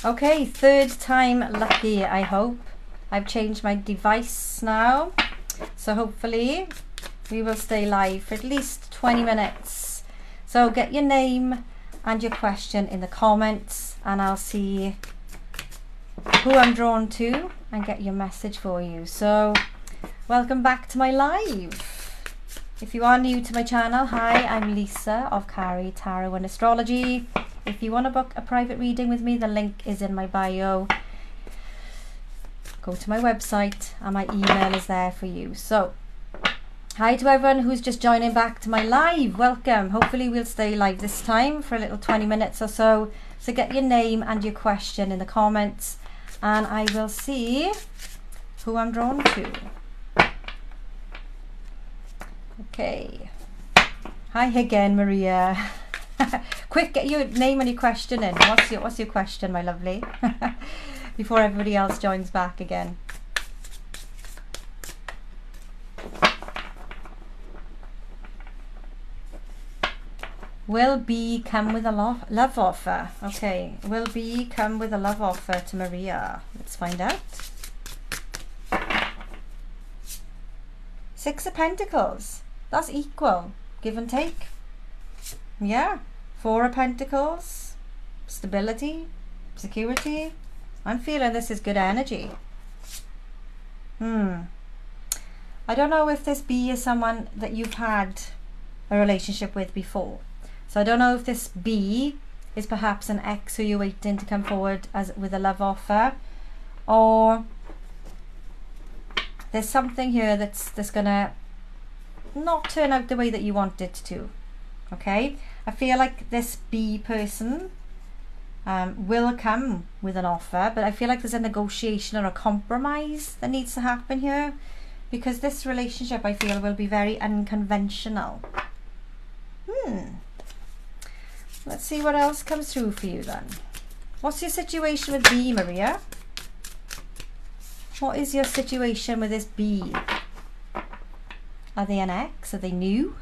Okay, third time lucky, I hope. I've changed my device now, so hopefully we will stay live for at least 20 minutes. So get your name and your question in the comments, and I'll see who I'm drawn to and get your message for you. So welcome back to my live. If you are new to my channel, hi, I'm Lissa of Carrie Tarot and Astrology. If you want to book a private reading with me, the link is in my bio. Go to my website and my email is there for you. So hi to everyone who's just joining back to my live. Welcome. Hopefully we'll stay live this time for a little 20 minutes or so. So get your name and your question in the comments, and I will see who I'm drawn to. Okay. Hi again, Maria. Quick, get your name and your question in. What's your question, my lovely? Before everybody else joins back again. Will B come with a love offer? Okay, will B come with a love offer to Maria? Let's find out. Six of Pentacles. That's equal, give and take. Yeah. Four of Pentacles. Stability, security. I'm feeling this is good energy. I don't know if this B is someone that you've had a relationship with before. So I don't know if this B is perhaps an ex who you're waiting to come forward with a love offer, or there's something here that's gonna not turn out the way that you want it to. Okay, I feel like this B person will come with an offer, but I feel like there's a negotiation or a compromise that needs to happen here, because this relationship, I feel, will be very unconventional. Let's see what else comes through for you then. What's your situation with B, Maria? What is your situation with this B? Are they an ex? Are they new?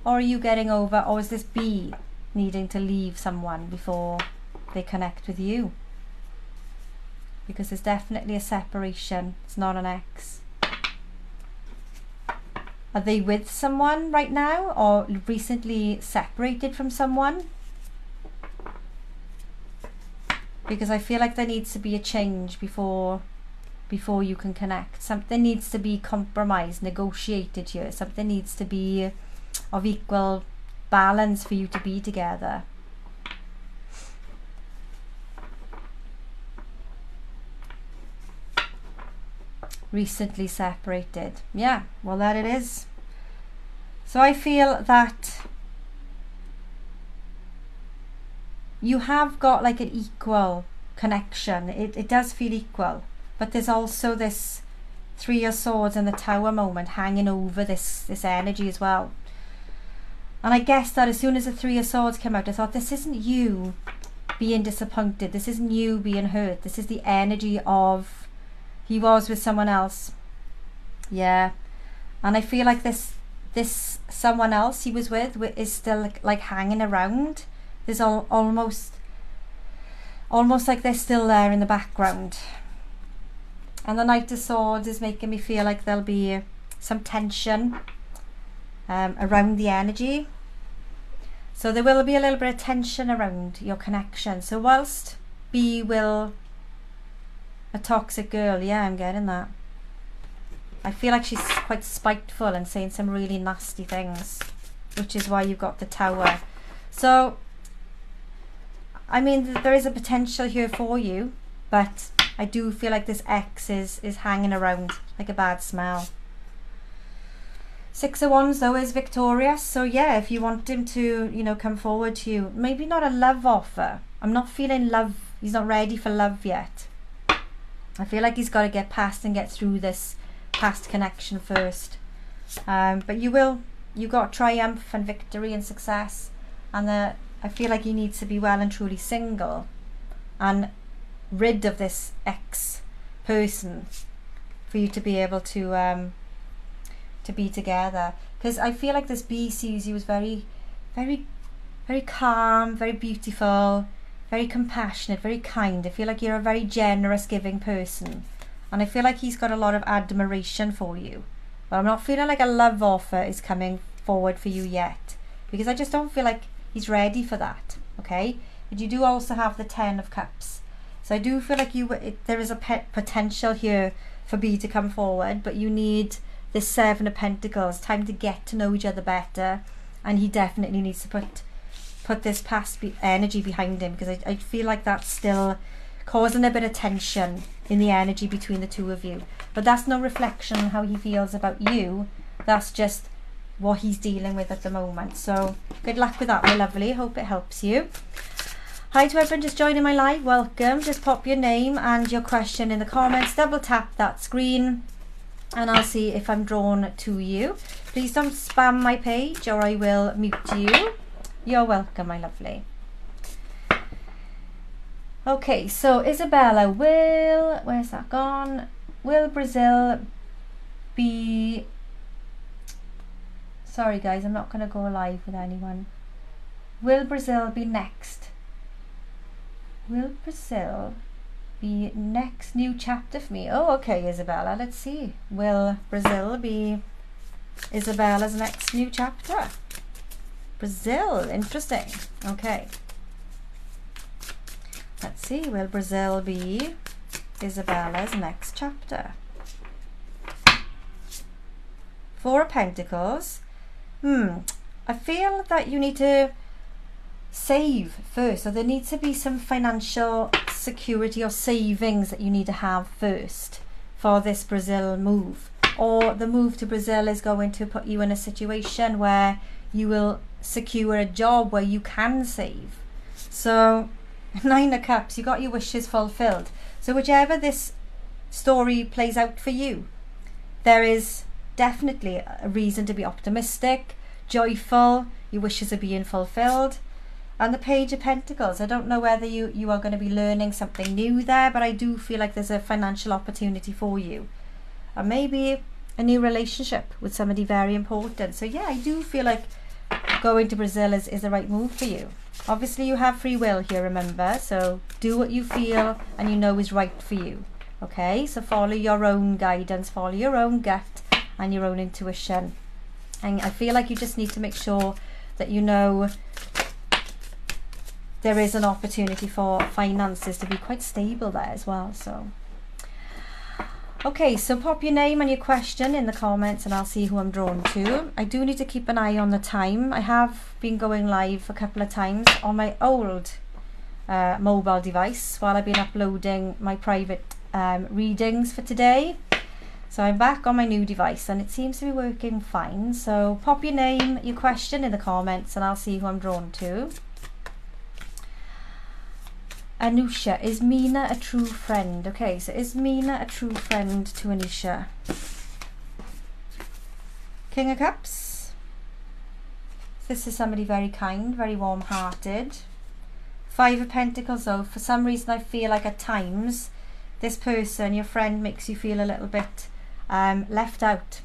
Or are you getting over, or is this B needing to leave someone before they connect with you? Because there's definitely a separation. It's not an ex. Are they with someone right now, or recently separated from someone? Because I feel like there needs to be a change before you can connect. Something needs to be compromised, negotiated here. Something needs to be of equal balance for you to be together. Recently separated. Yeah, well, that it is. So I feel that you have got like an equal connection. It does feel equal, but there's also this Three of Swords and the Tower moment hanging over this energy as well. And I guess that as soon as the Three of Swords came out, I thought, this isn't you being disappointed. This isn't you being hurt. This is the energy of he was with someone else. Yeah. And I feel like this someone else he was with is still like hanging around. There's almost like they're still there in the background. And the Knight of Swords is making me feel like there'll be some tension around the energy. So there will be a little bit of tension around your connection. So whilst B will a toxic girl, yeah, I'm getting that. I feel like she's quite spiteful and saying some really nasty things, which is why you've got the Tower. So I mean, there is a potential here for you, but I do feel like this ex is hanging around like a bad smell. Six of Wands though is victorious. So yeah, if you want him to, you know, come forward to you, maybe not a love offer. I'm not feeling love. He's not ready for love yet. I feel like he's got to get past and get through this past connection first. But you got triumph and victory and success. And I feel like he needs to be well and truly single and rid of this ex person for you to be able to be together. Because I feel like this B sees you as very, very, very calm, very beautiful, very compassionate, very kind. I feel like you're a very generous, giving person. And I feel like he's got a lot of admiration for you. But I'm not feeling like a love offer is coming forward for you yet, because I just don't feel like he's ready for that, okay? But you do also have the 10 of Cups. So I do feel like there is a potential here for B to come forward, but you need this 7 of Pentacles, time to get to know each other better, and he definitely needs to put this past energy behind him, because I feel like that's still causing a bit of tension in the energy between the two of you. But that's no reflection on how he feels about you. That's just what he's dealing with at the moment. So good luck with that, my lovely. Hope it helps you. Hi to everyone just joining my live. Welcome. Just pop your name and your question in the comments. Double tap that screen and I'll see if I'm drawn to you. Please don't spam my page or I will mute you. You're welcome, my lovely. Okay, so Isabella, where's that gone? Will Brazil be... Sorry guys, I'm not going to go live with anyone. Will Brazil be next? Will Brazil be next new chapter for me? Oh, okay, Isabella, let's see. Will Brazil be Isabella's next new chapter? Brazil, interesting. Okay. Let's see, will Brazil be Isabella's next chapter? 4 of Pentacles. I feel that you need to save first. So there needs to be some financial security or savings that you need to have first for this Brazil move. Or the move to Brazil is going to put you in a situation where you will secure a job where you can save. So 9 of Cups, you got your wishes fulfilled. So whichever this story plays out for you, there is definitely a reason to be optimistic, joyful, your wishes are being fulfilled. And the Page of Pentacles, I don't know whether you are going to be learning something new there, but I do feel like there's a financial opportunity for you. And maybe a new relationship with somebody very important. So yeah, I do feel like going to Brazil is the right move for you. Obviously you have free will here, remember, so do what you feel and you know is right for you. Okay, so follow your own guidance, follow your own gut and your own intuition. And I feel like you just need to make sure that you know there is an opportunity for finances to be quite stable there as well. So okay, so pop your name and your question in the comments and I'll see who I'm drawn to. I do need to keep an eye on the time. I have been going live a couple of times on my old mobile device while I've been uploading my private readings for today. So I'm back on my new device and it seems to be working fine. So pop your name, your question in the comments and I'll see who I'm drawn to. Anusha, is Mina a true friend? Okay, so is Mina a true friend to Anusha? King of Cups. This is somebody very kind, very warm-hearted. 5 of Pentacles though, for some reason I feel like at times this person, your friend, makes you feel a little bit left out.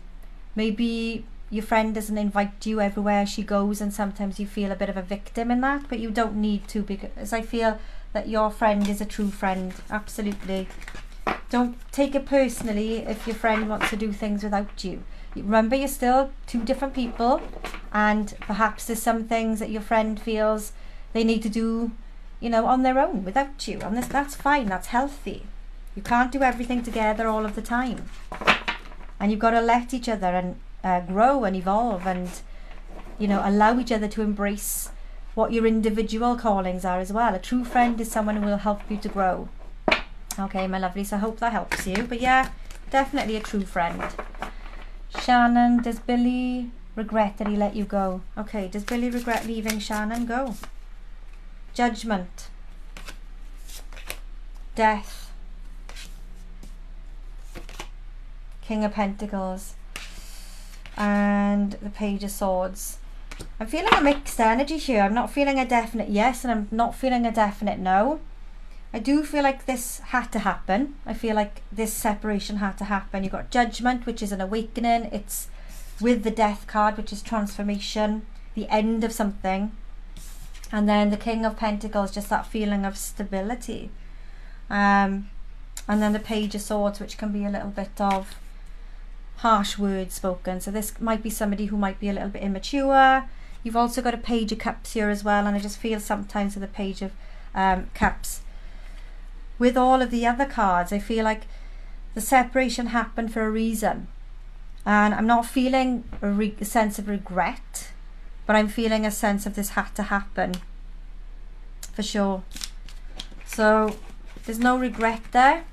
Maybe your friend doesn't invite you everywhere she goes and sometimes you feel a bit of a victim in that, but you don't need to, because I feel that your friend is a true friend. Absolutely. Don't take it personally if your friend wants to do things without you. Remember, you're still 2 different people and perhaps there's some things that your friend feels they need to do, you know, on their own without you. And that's fine, that's healthy. You can't do everything together all of the time. And you've got to let each other and grow and evolve and, you know, allow each other to embrace what your individual callings are as well. A true friend is someone who will help you to grow. Okay, my lovely, so I hope that helps you. But yeah, definitely a true friend. Shannon, does Billy regret that he let you go? Okay, does Billy regret leaving Shannon? Go. Judgment. Death. King of Pentacles. And the Page of Swords. I'm feeling a mixed energy here. I'm not feeling a definite yes and I'm not feeling a definite no. I do feel like this had to happen. I feel like this separation had to happen. You've got Judgment, which is an awakening. It's with the Death card, which is transformation, the end of something. And then the King of Pentacles, just that feeling of stability. And then the Page of Swords, which can be a little bit of harsh words spoken. So this might be somebody who might be a little bit immature. You've also got a Page of Cups here as well, and I just feel sometimes with the Page of Cups, with all of the other cards, I feel like the separation happened for a reason. And I'm not feeling a sense of regret, but I'm feeling a sense of this had to happen, for sure. So there's no regret there.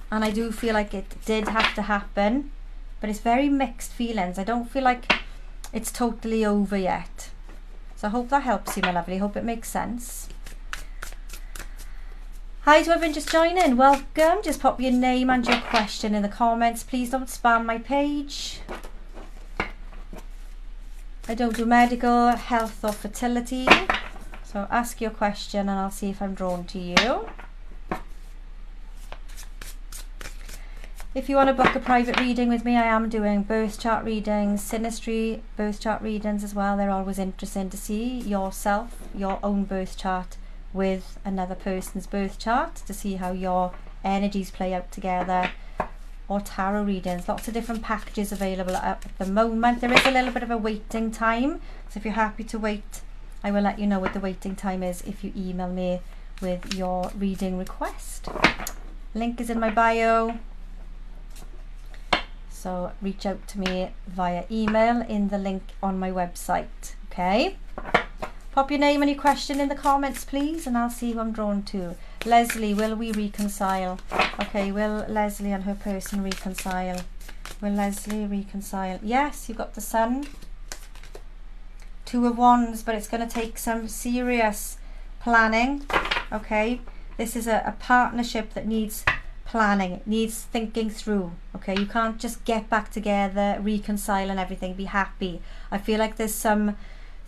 And I do feel like it did have to happen, but it's very mixed feelings. I don't feel like it's totally over yet. So I hope that helps you, my lovely. Hope it makes sense. Hi to everyone just joining. Welcome. Just pop your name and your question in the comments. Please don't spam my page. I don't do medical, health or fertility. So ask your question and I'll see if I'm drawn to you. If you want to book a private reading with me, I am doing birth chart readings, synastry birth chart readings as well. They're always interesting to see yourself, your own birth chart with another person's birth chart, to see how your energies play out together, or tarot readings. Lots of different packages available at the moment. There is a little bit of a waiting time, so if you're happy to wait, I will let you know what the waiting time is if you email me with your reading request. Link is in my bio. So reach out to me via email in the link on my website, okay? Pop your name and your question in the comments, please, and I'll see who I'm drawn to. Leslie, will we reconcile? Okay, will Leslie and her person reconcile? Will Leslie reconcile? Yes, you've got the Sun. Two of Wands, but it's going to take some serious planning, okay? This is a partnership that needs planning, it needs thinking through, okay? You can't just get back together, reconcile and everything, be happy. I feel like there's some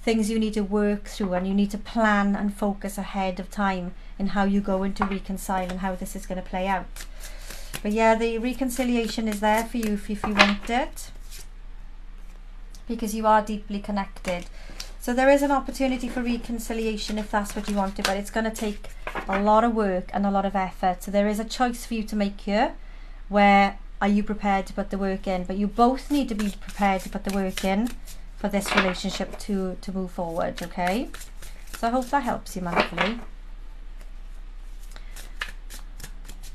things you need to work through, and you need to plan and focus ahead of time in how you go into reconcile and how this is going to play out. But yeah, the reconciliation is there for you if you want it, because you are deeply connected. So there is an opportunity for reconciliation if that's what you wanted, but it's going to take a lot of work and a lot of effort. So there is a choice for you to make here. Where are you prepared to put the work in? But you both need to be prepared to put the work in for this relationship to move forward, okay? So I hope that helps you, my lovely.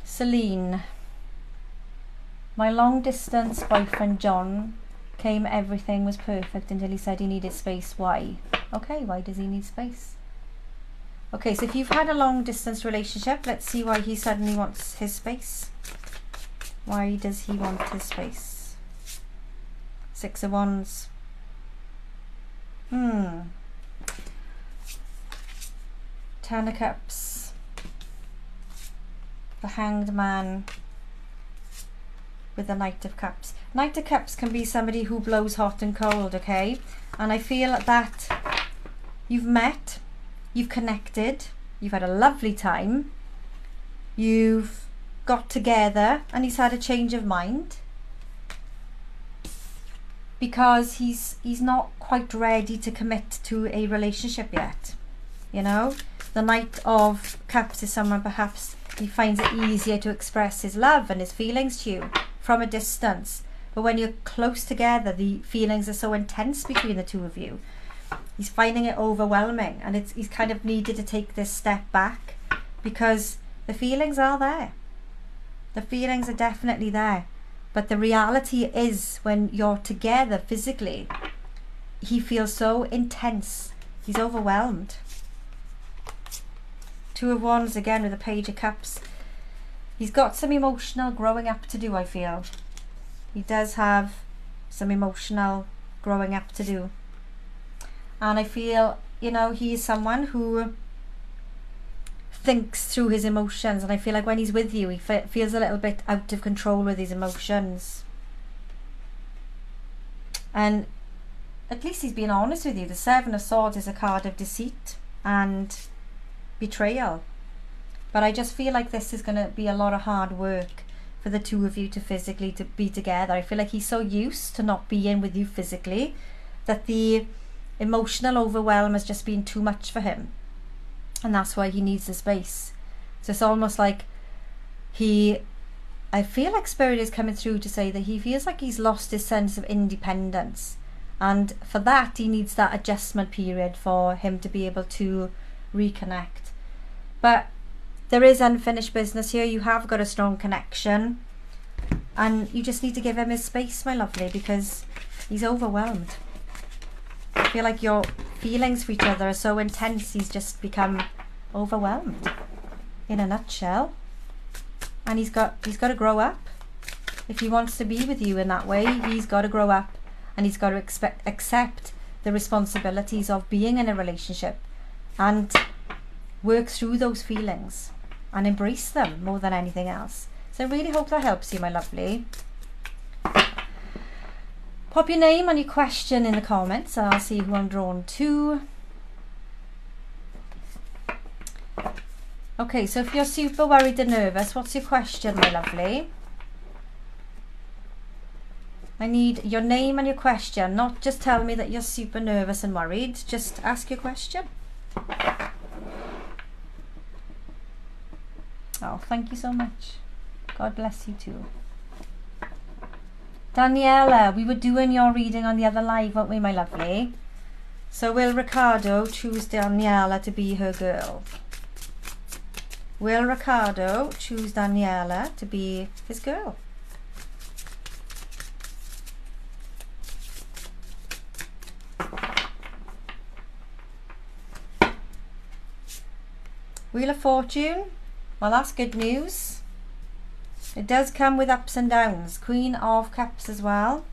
Celine. My long distance boyfriend John came, everything was perfect until he said he needed space. Why? Okay, why does he need space? Okay, so if you've had a long distance relationship, let's see why he suddenly wants his space. Why does he want his space? Six of Wands. Ten of Cups. The Hanged Man with the Knight of Cups. Knight of Cups can be somebody who blows hot and cold, okay? And I feel that you've met, you've connected, you've had a lovely time, you've got together, and he's had a change of mind because he's not quite ready to commit to a relationship yet, you know? The Knight of Cups is someone perhaps he finds it easier to express his love and his feelings to you from a distance. But when you're close together, the feelings are so intense between the two of you. He's finding it overwhelming, and he's kind of needed to take this step back because the feelings are there. The feelings are definitely there. But the reality is when you're together physically, he feels so intense. He's overwhelmed. Two of Wands again with the Page of Cups. He's got some emotional growing up to do, I feel. He does have some emotional growing up to do. And I feel, you know, he is someone who thinks through his emotions. And I feel like when he's with you, he feels a little bit out of control with his emotions. And at least he's being honest with you. The Seven of Swords is a card of deceit and betrayal. But I just feel like this is going to be a lot of hard work for the two of you to physically to be together. I feel like he's so used to not being with you physically that the emotional overwhelm has just been too much for him, and that's why he needs the space. So it's almost like I feel like Spirit is coming through to say that he feels like he's lost his sense of independence, and for that he needs that adjustment period for him to be able to reconnect. But there is unfinished business here. You have got a strong connection, and you just need to give him his space, my lovely, because he's overwhelmed. I feel like your feelings for each other are so intense, he's just become overwhelmed, in a nutshell. And he's got to grow up. If he wants to be with you in that way, he's got to grow up, and he's got to accept the responsibilities of being in a relationship and work through those feelings and embrace them more than anything else. So I really hope that helps you, my lovely. Pop your name and your question in the comments, and I'll see who I'm drawn to. Okay, so if you're super worried and nervous, what's your question, my lovely? I need your name and your question, not just tell me that you're super nervous and worried. Just ask your question. Oh, thank you so much. God bless you too. Daniella, we were doing your reading on the other live, weren't we, my lovely? So will Ricardo choose Daniella to be her girl? Will Ricardo choose Daniella to be his girl? Wheel of Fortune. Well, that's good news. It does come with ups and downs. Queen of Cups as well.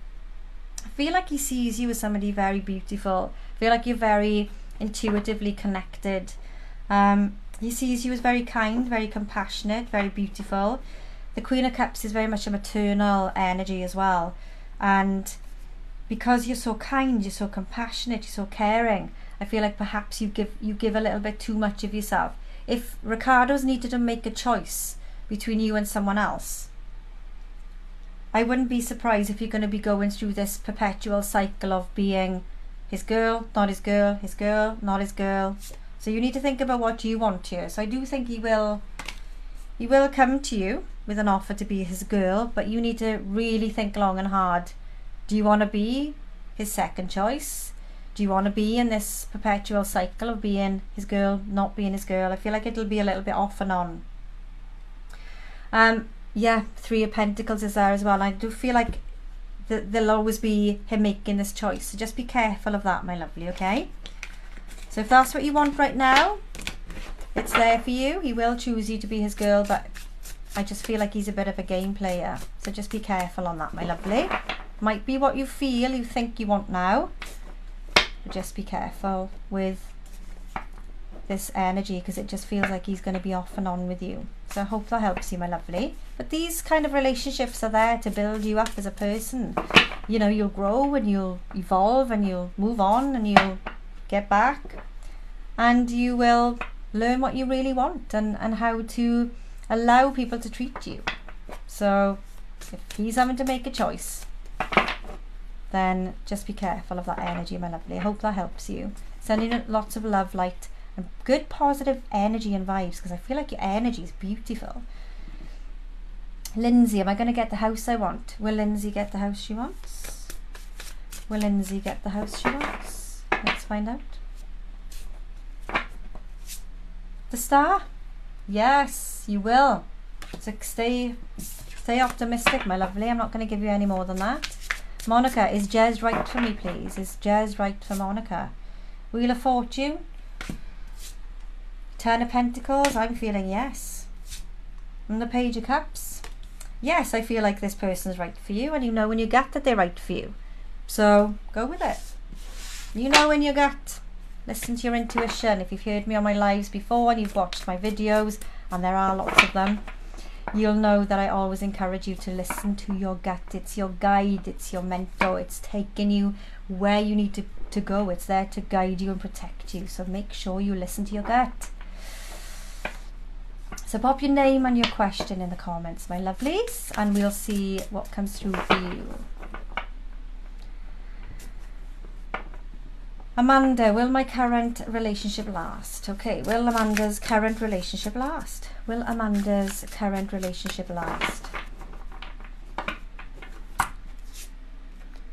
I feel like he sees you as somebody very beautiful. I feel like you're very intuitively connected. He sees you as very kind, very compassionate, very beautiful. The Queen of Cups is very much a maternal energy as well. And because you're so kind, you're so compassionate, you're so caring, I feel like perhaps you give a little bit too much of yourself. If Ricardo's needed to make a choice between you and someone else, I wouldn't be surprised if you're going to be going through this perpetual cycle of being his girl, not his girl, his girl, not his girl. So you need to think about what you want here. So I do think he will come to you with an offer to be his girl, but you need to really think long and hard. Do you want to be his second choice? Do you want to be in this perpetual cycle of being his girl, not being his girl? I feel like it'll be a little bit off and on. Yeah, Three of Pentacles is there as well. I do feel like there'll always be him making this choice. So just be careful of that, my lovely, okay? So if that's what you want right now, it's there for you. He will choose you to be his girl, but I just feel like he's a bit of a game player. So just be careful on that, my lovely. Might be what you feel, you think you want now. But just be careful with this energy, because it just feels like he's going to be off and on with you. So I hope that helps you, my lovely. But these kind of relationships are there to build you up as a person. You know, you'll grow and you'll evolve and you'll move on and you'll get back, and you will learn what you really want and how to allow people to treat you. So if he's having to make a choice, then just be careful of that energy, my lovely. I hope that helps you. Sending lots of love, light, and good positive energy and vibes, because I feel like your energy is beautiful. Lindsay, am I going to get the house I want? Will Lindsay get the house she wants? Will Lindsay get the house she wants? Let's find out. The Star? Yes, you will. So stay optimistic, my lovely. I'm not going to give you any more than that. Monica, is Jez right for me, please? Is Jez right for Monica? Wheel of Fortune. Ten of Pentacles, I'm feeling yes. And the Page of Cups. Yes, I feel like this person's right for you, and you know in your gut that they're right for you. So go with it. You know in your gut. Listen to your intuition. If you've heard me on my lives before and you've watched my videos, and there are lots of them, you'll know that I always encourage you to listen to your gut. It's your guide, it's your mentor, it's taking you where you need to go. It's there to guide you and protect you. So make sure you listen to your gut. So pop your name and your question in the comments, my lovelies, and we'll see what comes through for you. Amanda, will my current relationship last? Okay, will Amanda's current relationship last? Will Amanda's current relationship last?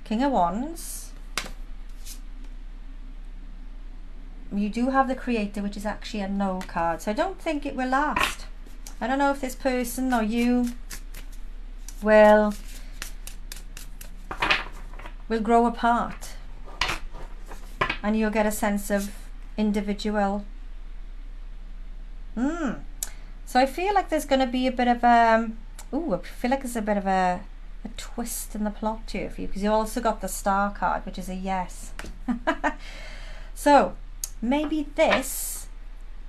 King of Wands. You do have the Creator, which is actually a no card. So I don't think it will last. I don't know if this person or you will grow apart. And you'll get a sense of individual. So I feel like there's going to be a bit of a... Ooh, I feel like there's a bit of a twist in the plot here for you. Because you also got the Star card, which is a yes. So, maybe this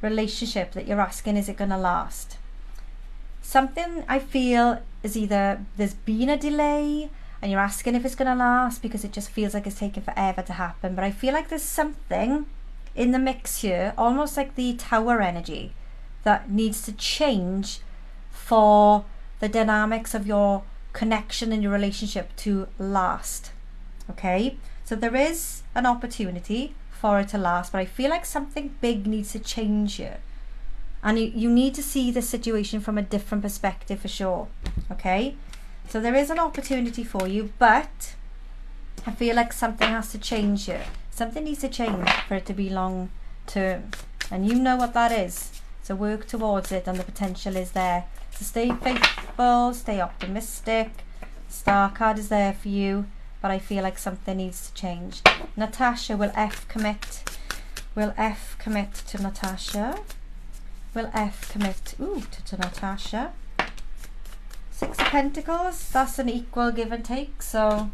relationship that you're asking, is it going to last? Something I feel is either there's been a delay and you're asking if it's going to last because it just feels like it's taking forever to happen. But I feel like there's something in the mix here, almost like the Tower energy, that needs to change for the dynamics of your connection and your relationship to last. Okay, so there is an opportunity for it to last, but I feel like something big needs to change here. And you need to see the situation from a different perspective for sure. Okay, so there is an opportunity for you, but I feel like something has to change here. Something needs to change for it to be long term. And you know what that is. So work towards it, and the potential is there. So stay faithful, stay optimistic. Star card is there for you, but I feel like something needs to change. Natasha, will F commit? Will F commit to Natasha? Will F commit to Natasha? Six of Pentacles, that's an equal give and take. So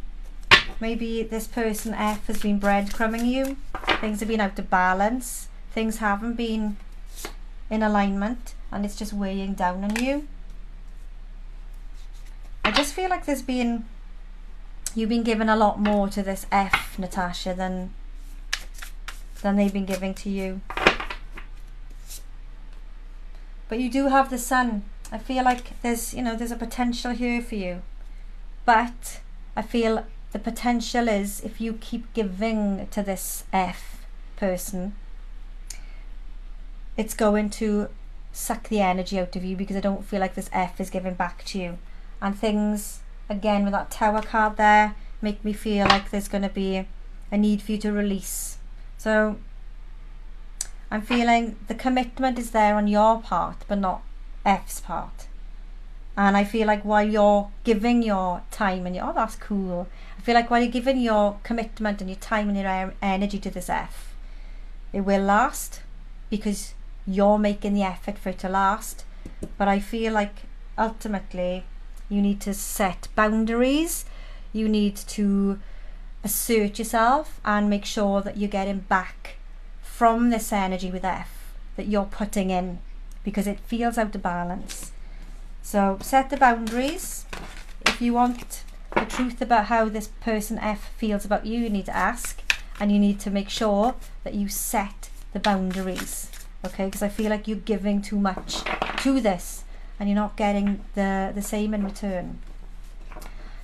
maybe this person F has been breadcrumbing you. Things have been out of balance. Things haven't been in alignment, and it's just weighing down on you. I just feel like you've been given a lot more to this F, Natasha, than they've been giving to you. But you do have the Sun. I feel like there's a potential here for you. But I feel the potential is, if you keep giving to this F person, it's going to suck the energy out of you, because I don't feel like this F is giving back to you. And things, again, with that Tower card there, make me feel like there's going to be a need for you to release. So I'm feeling the commitment is there on your part, but not F's part. And I feel like while you're giving your time and that's cool. I feel like while you're giving your commitment and your time and your energy to this F, it will last because you're making the effort for it to last. But I feel like ultimately you need to set boundaries. You need to assert yourself and make sure that you're getting back from this energy with F that you're putting in, because it feels out of balance. So set the boundaries. If you want the truth about how this person F feels about you, you need to ask, and you need to make sure that you set the boundaries. Okay, because I feel like you're giving too much to this and you're not getting the same in return.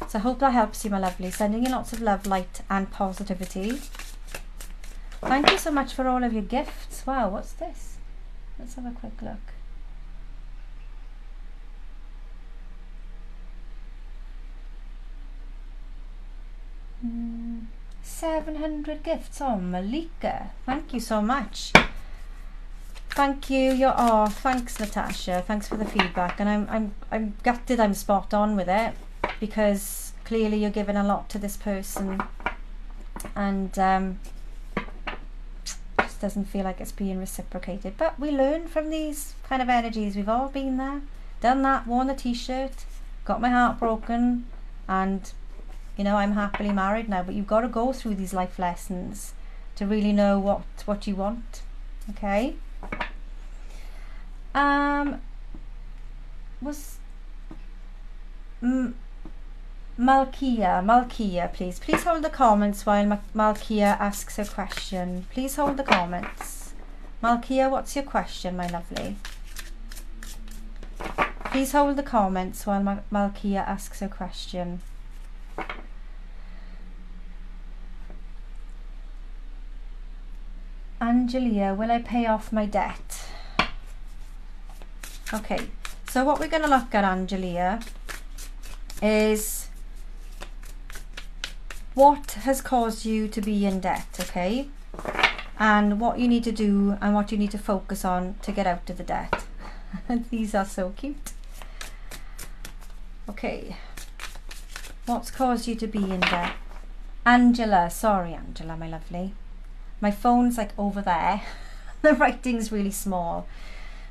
So I hope that helps you, my lovely. Sending you lots of love, light and positivity. Thank you so much for all of your gifts. Wow, what's this? Let's have a quick look. Mm, 700 gifts. Oh, Malika, thank you so much. Thank you. Thanks, Natasha. Thanks for the feedback, and I'm gutted I'm spot on with it, because clearly you're giving a lot to this person, and just doesn't feel like it's being reciprocated. But we learn from these kind of energies. We've all been there, done that, worn the t-shirt, got my heart broken, and I'm happily married now. But you've got to go through these life lessons to really know what you want. Okay. Was Malkia, please hold the comments while Malkia asks her question. Please hold the comments. Malkia, what's your question, my lovely? Please hold the comments while Malkia asks her question. Angelia, will I pay off my debt? Okay, so what we're going to look at, Angelia, is what has caused you to be in debt, okay? And what you need to do and what you need to focus on to get out of the debt. These are so cute. Okay, what's caused you to be in debt? Angela, sorry Angela, my lovely. My phone's like over there. The writing's really small.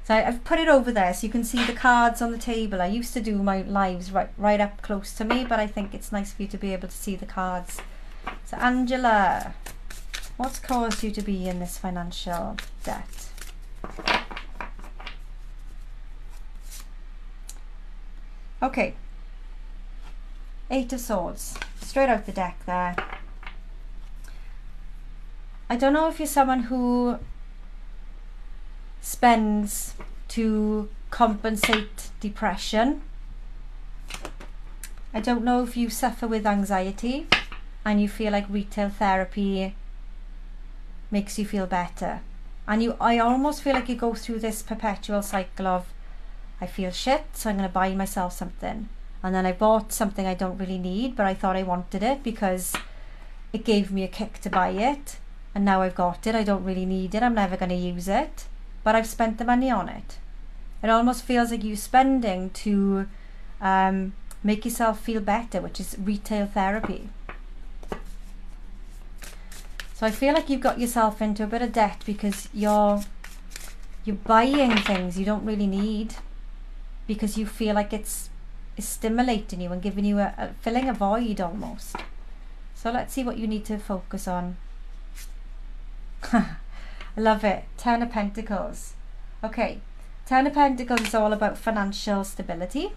So I've put it over there so you can see the cards on the table. I used to do my lives right up close to me, but I think it's nice for you to be able to see the cards. So Angela, what's caused you to be in this financial debt? Okay, 8 of Swords, straight out the deck there. I don't know if you're someone who spends to compensate depression. I don't know if you suffer with anxiety and you feel like retail therapy makes you feel better. And I almost feel like you go through this perpetual cycle of, I feel shit, so I'm going to buy myself something. And then I bought something I don't really need, but I thought I wanted it because it gave me a kick to buy it. And now I've got it, I don't really need it, I'm never going to use it. But I've spent the money on it. It almost feels like you spending to make yourself feel better, which is retail therapy. So I feel like you've got yourself into a bit of debt because you're buying things you don't really need because you feel like it's stimulating you and giving you filling a void almost. So let's see what you need to focus on. I love it. 10 of Pentacles. Okay, 10 of Pentacles is all about financial stability.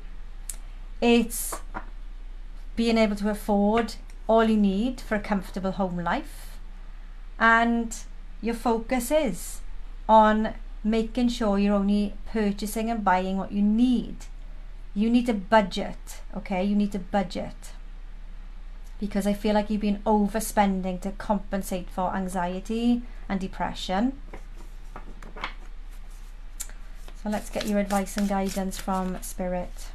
It's being able to afford all you need for a comfortable home life. And your focus is on making sure you're only purchasing and buying what you need. You need to budget, okay? You need to budget. Because I feel like you've been overspending to compensate for anxiety and depression. So let's get your advice and guidance from Spirit.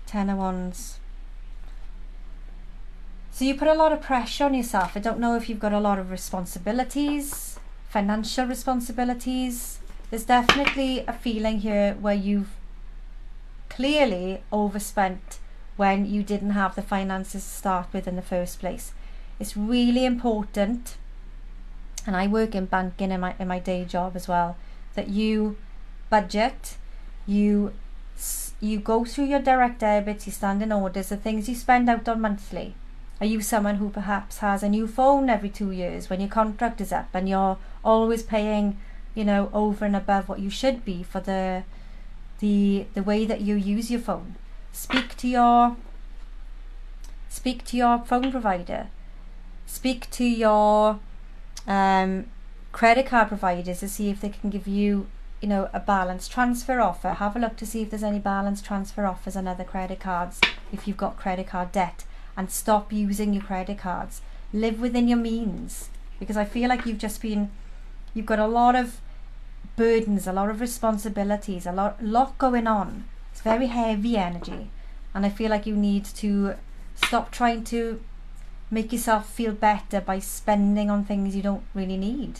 Ten of Wands. So you put a lot of pressure on yourself. I don't know if you've got a lot of responsibilities, financial responsibilities. There's definitely a feeling here where you've clearly overspent when you didn't have the finances to start with in the first place. It's really important, and I work in banking in my day job as well, that you budget, you go through your direct debits, your standing orders, the things you spend out on monthly. Are you someone who perhaps has a new phone every 2 years when your contract is up and you're always paying, you know, over and above what you should be for the way that you use your phone? Speak to your phone provider. Speak to your credit card providers to see if they can give you, you know, a balance transfer offer. Have a look to see if there's any balance transfer offers on other credit cards if you've got credit card debt, and stop using your credit cards. Live within your means, because I feel like you've got a lot of burdens, a lot of responsibilities, a lot going on. It's very heavy energy, and I feel like you need to stop trying to make yourself feel better by spending on things you don't really need.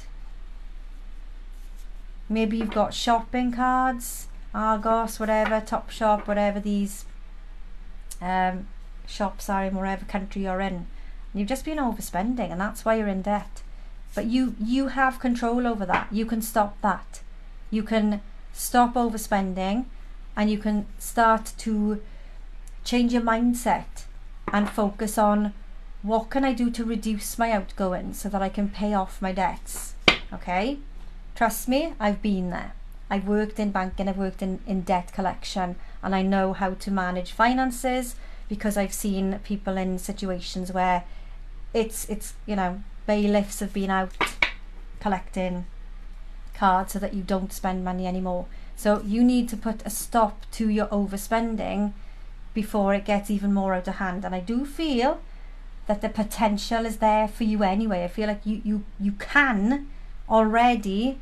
Maybe you've got shopping cards, Argos, whatever, Topshop, whatever these shops are in wherever country you're in, and you've just been overspending, and that's why you're in debt. But you have control over that. You can stop that. You can stop overspending, and you can start to change your mindset and focus on, what can I do to reduce my outgoings so that I can pay off my debts? Okay, trust me, I've been there. I've worked in banking, I've worked in debt collection, and I know how to manage finances, because I've seen people in situations where it's you know, bailiffs have been out collecting cards so that you don't spend money anymore. So you need to put a stop to your overspending before it gets even more out of hand. And I do feel that the potential is there for you anyway. I feel like you can already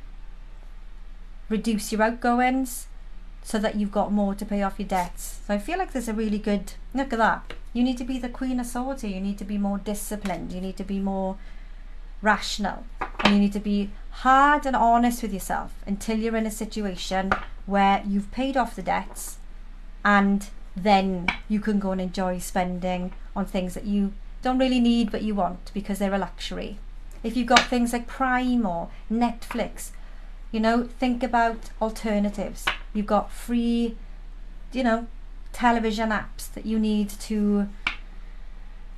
reduce your outgoings so that you've got more to pay off your debts. So I feel like there's a really good, look at that. You need to be the Queen of Swords here. You need to be more disciplined. You need to be more rational. And you need to be hard and honest with yourself until you're in a situation where you've paid off the debts, and then you can go and enjoy spending on things that you don't really need but you want because they're a luxury. If you've got things like Prime or Netflix, you know, think about alternatives. You've got free, you know, television apps that you need to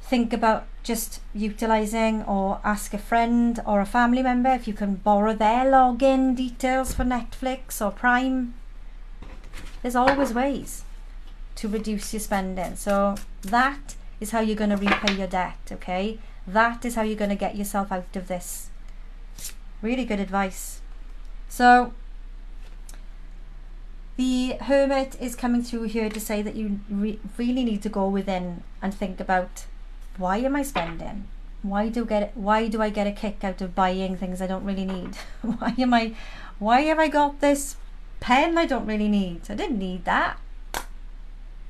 think about just utilizing, or ask a friend or a family member if you can borrow their login details for Netflix or Prime. There's always ways to reduce your spending. So that is how you're going to repay your debt, okay? That is how you're going to get yourself out of this. Really good advice. So the Hermit is coming through here to say that you really need to go within and think about, why am I spending? Why do I get a kick out of buying things I don't really need? Why have I got this pen I don't really need? I didn't need that,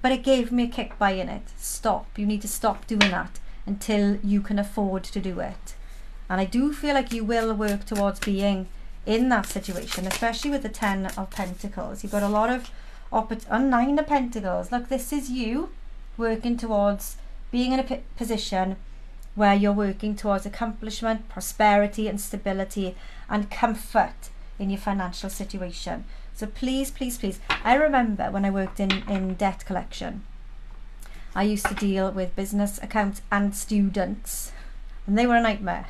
but it gave me a kick buying it. Stop. You need to stop doing that until you can afford to do it. And I do feel like you will work towards being in that situation, especially with the 10 of Pentacles. You've got a lot of 9 of Pentacles. Look, this is you working towards being in a position where you're working towards accomplishment, prosperity and stability and comfort in your financial situation. So please, please, please. I remember when I worked in debt collection, I used to deal with business accounts and students, and they were a nightmare.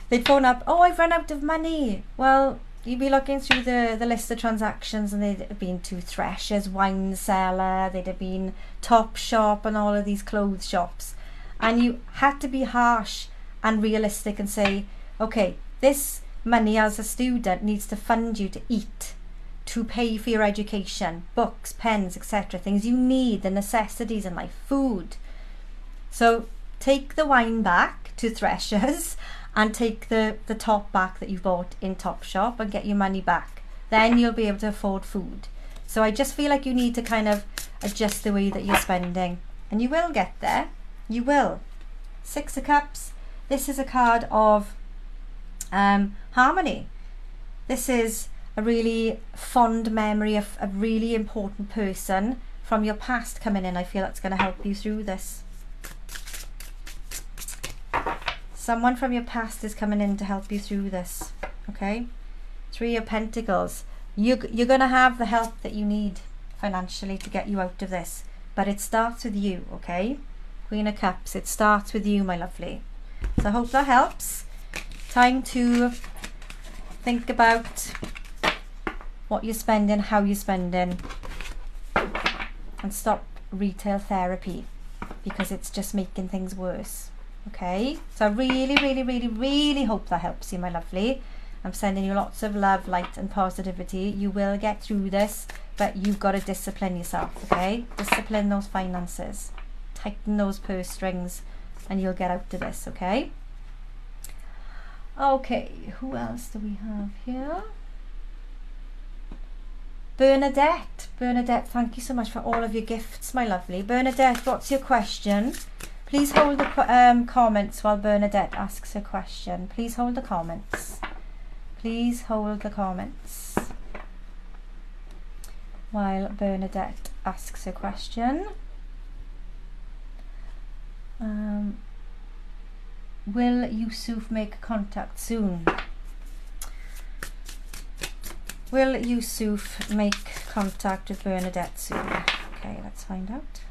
They'd phone up, oh, I've run out of money. Well, you'd be looking through the list of transactions, and they'd have been to Threshers, Wine Cellar, they'd have been Top Shop and all of these clothes shops. And you had to be harsh and realistic and say, okay, this money as a student needs to fund you to eat, to pay for your education, books, pens, etc. Things you need, the necessities in life, food. So take the wine back to Threshers and take the top back that you bought in Topshop and get your money back. Then you'll be able to afford food. So I just feel like you need to kind of adjust the way that you're spending, and you will get there. You will. 6 of Cups. This is a card of harmony. This is a really fond memory of a really important person from your past coming in. I feel that's going to help you through this. Someone from your past is coming in to help you through this, okay? 3 of Pentacles. You're going to have the help that you need financially to get you out of this, but it starts with you, okay? Queen of Cups, it starts with you, my lovely. So I hope that helps. Time to think about what you're spending, how you're spending, and stop retail therapy, because it's just making things worse. Okay, so I really, really, really, really hope that helps you, my lovely. I'm sending you lots of love, light and positivity. You will get through this, but you've got to discipline yourself, okay? Discipline those finances, tighten those purse strings, and you'll get out of this, okay? Okay, who else do we have here? Bernadette. Bernadette, thank you so much for all of your gifts, my lovely. Bernadette, what's your question? Please hold the comments while Bernadette asks her question. Please hold the comments. Please hold the comments while Bernadette asks her question. Will Yusuf make contact soon? Will Yusuf make contact with Bernadette soon? Okay, let's find out.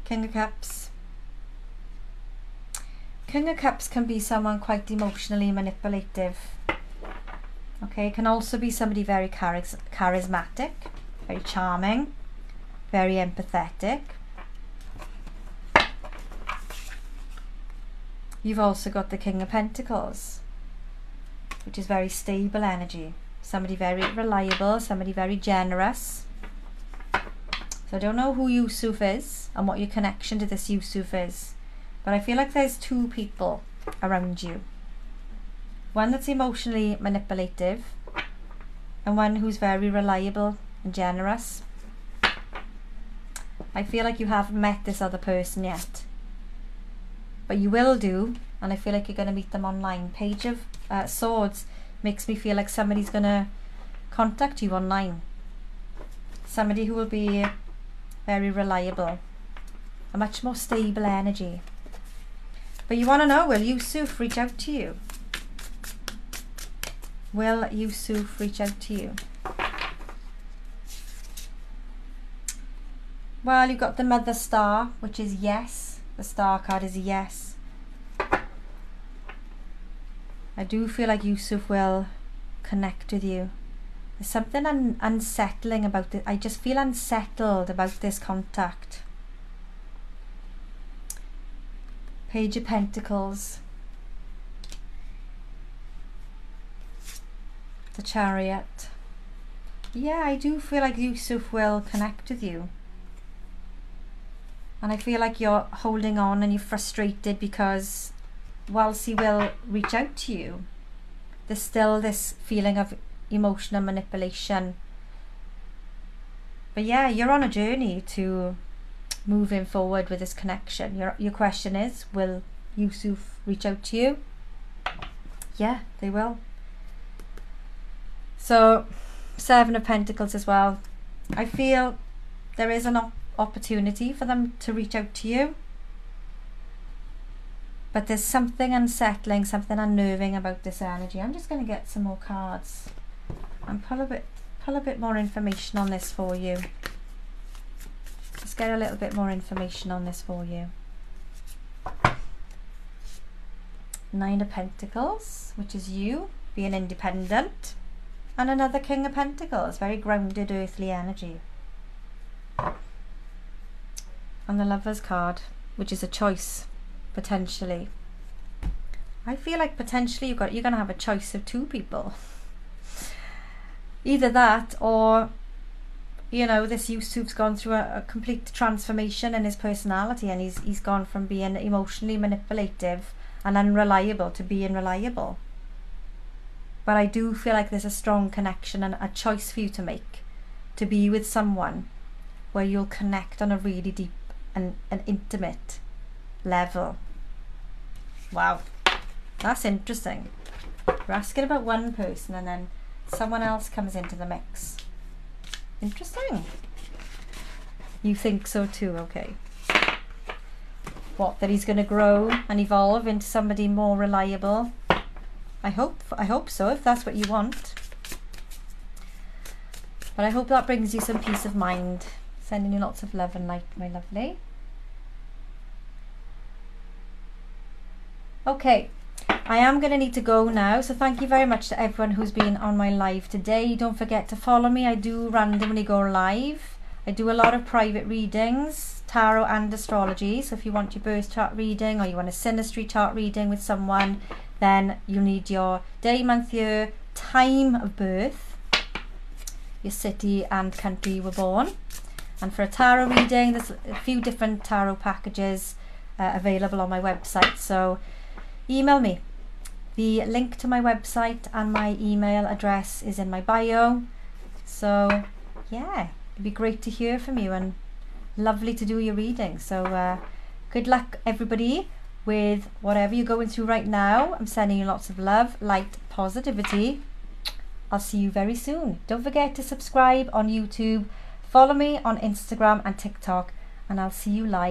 King of Cups. King of Cups can be someone quite emotionally manipulative. Okay, it can also be somebody very charismatic, very charming, very empathetic. You've also got the King of Pentacles, which is very stable energy. Somebody very reliable, somebody very generous. So I don't know who Yusuf is and what your connection to this Yusuf is, but I feel like there's two people around you. One that's emotionally manipulative and one who's very reliable and generous. I feel like you haven't met this other person yet, but you will do, and I feel like you're going to meet them online. Page of Swords makes me feel like somebody's going to contact you online. Somebody who will be very reliable, a much more stable energy. But you want to know, will Yusuf reach out to you? Will Yusuf reach out to you? Well, you've got the Mother Star, which is yes. The Star card is yes. I do feel like Yusuf will connect with you. There's something unsettling about it. I just feel unsettled about this contact. Page of Pentacles. The Chariot. Yeah, I do feel like Yusuf will connect with you. And I feel like you're holding on and you're frustrated because whilst he will reach out to you, there's still this feeling of emotional manipulation. But yeah, you're on a journey to moving forward with this connection. Your question is, will Yusuf reach out to you? Yeah, they will. So, Seven of Pentacles as well. I feel there is an opportunity for them to reach out to you, but there's something unsettling, something unnerving about this energy. I'm just going to get some more cards and pull a bit more information on this for you. Let's get a little bit more information on this for you. Nine of Pentacles, which is you being independent, and another King of Pentacles, very grounded, earthly energy. And the Lover's card, which is a choice, potentially. I feel like potentially you're going to have a choice of two people. Either that, or you know, this Yusuf's gone through a complete transformation in his personality, and he's gone from being emotionally manipulative and unreliable to being reliable. But I do feel like there's a strong connection and a choice for you to make, to be with someone where you'll connect on a really deep and an intimate level. Wow, that's interesting. We're asking about one person and then someone else comes into the mix. Interesting. You think so too? Okay. What, that he's going to grow and evolve into somebody more reliable? I hope so, if that's what you want. But I hope that brings you some peace of mind. Sending you lots of love and light, my lovely. Okay, I am going to need to go now, so thank you very much to everyone who's been on my live today. Don't forget to follow me. I do randomly go live. I do a lot of private readings, tarot and astrology. So if you want your birth chart reading or you want a synastry chart reading with someone, then you need your day, month, year, time of birth, your city and country you were born. And for a tarot reading, there's a few different tarot packages available on my website. So email me. The link to my website and my email address is in my bio. So yeah, it'd be great to hear from you and lovely to do your reading. So good luck everybody with whatever you're going through right now. I'm sending you lots of love, light, positivity. I'll see you very soon. Don't forget to subscribe on YouTube. Follow me on Instagram and TikTok, and I'll see you live.